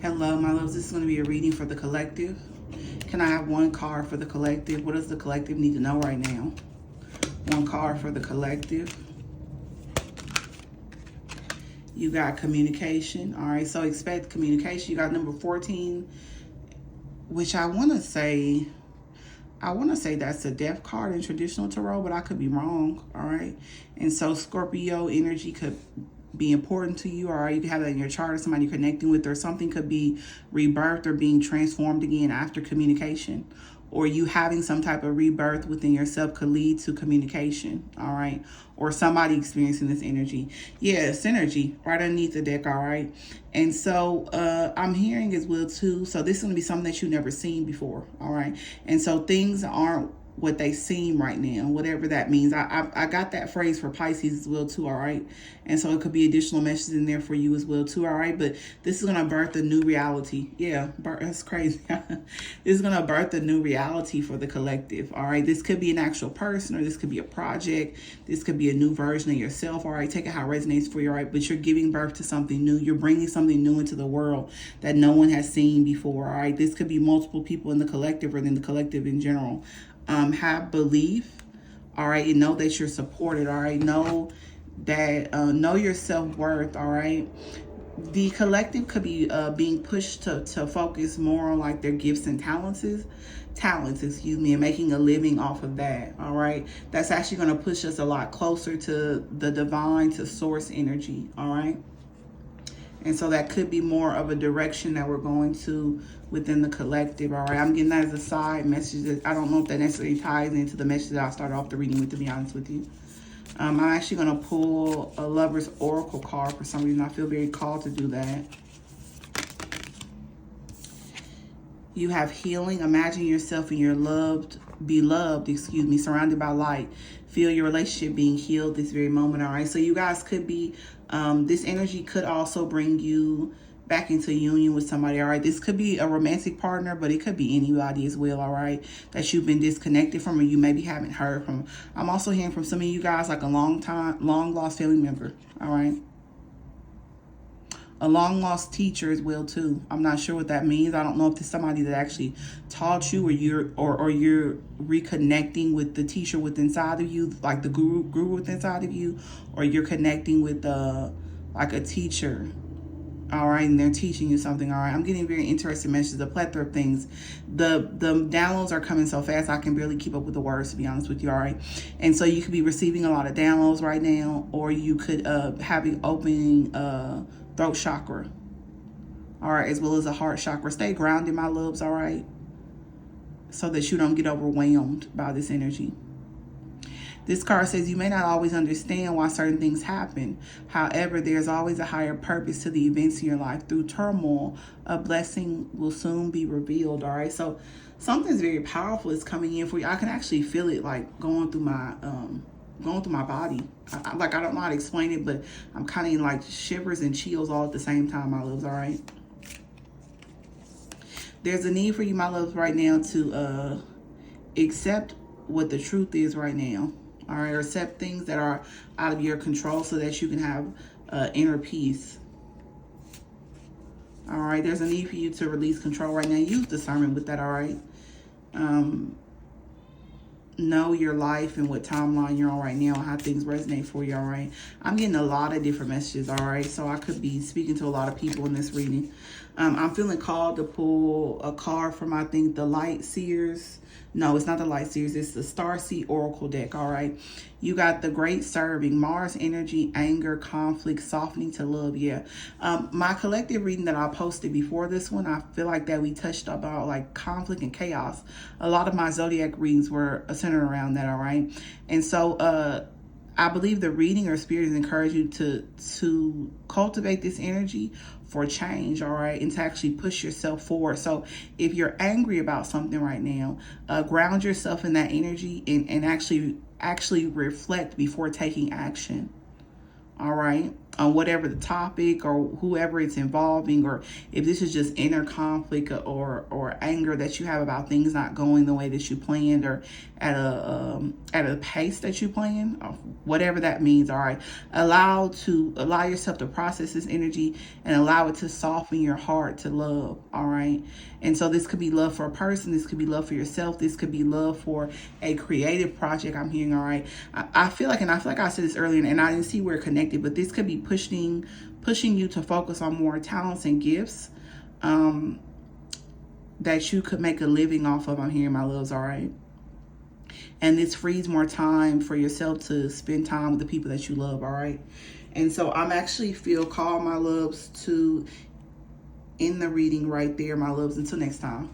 Hello, my loves. This is going to be a reading for the collective. Can I have one card for the collective? What does the collective need to know right now? One card for the collective. You got communication. All right, so expect communication. You got number 14, which I want to say that's a death card in traditional tarot, but I could be wrong. All right, and so Scorpio energy could be important to you. All right, you can have that in your chart, or somebody you're connecting with, or something could be rebirthed or being transformed again after communication, or you having some type of rebirth within yourself could lead to communication. All right, or somebody experiencing this energy. Yeah, synergy right underneath the deck. All right, and so I'm hearing as well too, so this is going to be something that you've never seen before. All right, and so things aren't what they seem right now, whatever that means. I got that phrase for Pisces as well too, all right? And so it could be additional messages in there for you as well too, all right? But this is going to birth a new reality. Yeah, that's crazy. This is going to birth a new reality for the collective, all right? This could be an actual person, or this could be a project. This could be a new version of yourself, all right? Take it how it resonates for you, all right? But you're giving birth to something new. You're bringing something new into the world that no one has seen before, all right? This could be multiple people in the collective or in the collective in general. Have belief, all right, and know that you're supported, all right, know that know your self-worth, all right. The collective could be being pushed to focus more on like their gifts and talents, excuse me, and making a living off of that, all right. That's actually going to push us a lot closer to the divine, to source energy, all right. And so that could be more of a direction that we're going to within the collective, all right? I'm getting that as a side message. That I don't know if that necessarily ties into the message that I started off the reading with, to be honest with you. I'm actually going to pull a Lover's Oracle card for some reason. I feel very called to do that. You have healing. Imagine yourself and your beloved, surrounded by light. Feel your relationship being healed this very moment, all right? So you guys could be, this energy could also bring you back into union with somebody, all right? This could be a romantic partner, but it could be anybody as well, all right? That you've been disconnected from, or you maybe haven't heard from. I'm also hearing from some of you guys like a long lost family member, all right? A long lost teacher as well too. I'm not sure what that means. I don't know if it's somebody that actually taught you, or you're reconnecting with the teacher within inside of you, like the guru within inside of you, or you're connecting with like a teacher. All right, and they're teaching you something. All right, I'm getting very interesting messages, a plethora of things. The downloads are coming so fast I can barely keep up with the words, to be honest with you. All right, and so you could be receiving a lot of downloads right now, or you could have an opening throat chakra, all right, as well as a heart chakra. Stay grounded, my loves, all right, so that you don't get overwhelmed by this energy. This card says you may not always understand why certain things happen. However, there's always a higher purpose to the events in your life. Through turmoil, a blessing will soon be revealed, all right? So something's very powerful is coming in for you. I can actually feel it like going through my body. I don't know how to explain it, but I'm kind of in like shivers and chills all at the same time, my loves, all right? There's a need for you, my loves, right now to accept what the truth is right now, all right? Or accept things that are out of your control so that you can have inner peace. All right, there's a need for you to release control right now. Use discernment with that, all right? Know your life and what timeline you're on right now, how things resonate for you, all right? I'm getting a lot of different messages, all right? So I could be speaking to a lot of people in this reading. I'm feeling called to pull a card from, I think, the Light Seers. No, it's not the Light Seers. It's the Starseed Oracle deck, all right? You got the Great Serving, Mars energy, anger, conflict, softening to love, yeah. My collective reading that I posted before this one, I feel like that we touched about like conflict and chaos. A lot of my zodiac readings were centered around that, all right? And so I believe the reading or spirit is encourage you to cultivate this energy for change, all right, and to actually push yourself forward. So if you're angry about something right now, ground yourself in that energy and actually reflect before taking action. All right. on whatever the topic or whoever it's involving, or if this is just inner conflict or anger that you have about things not going the way that you planned, or at a pace that you plan, whatever that means. All right, allow yourself to process this energy and allow it to soften your heart to love. All right, and so this could be love for a person, this could be love for yourself, this could be love for a creative project. I'm hearing. All right, I feel like I said this earlier, and I didn't see where it connected, but this could be pushing you to focus on more talents and gifts that you could make a living off of. I'm hearing, my loves. All right, and this frees more time for yourself to spend time with the people that you love. All right, and so I'm actually feel called, my loves, to end the reading right there, my loves. Until next time.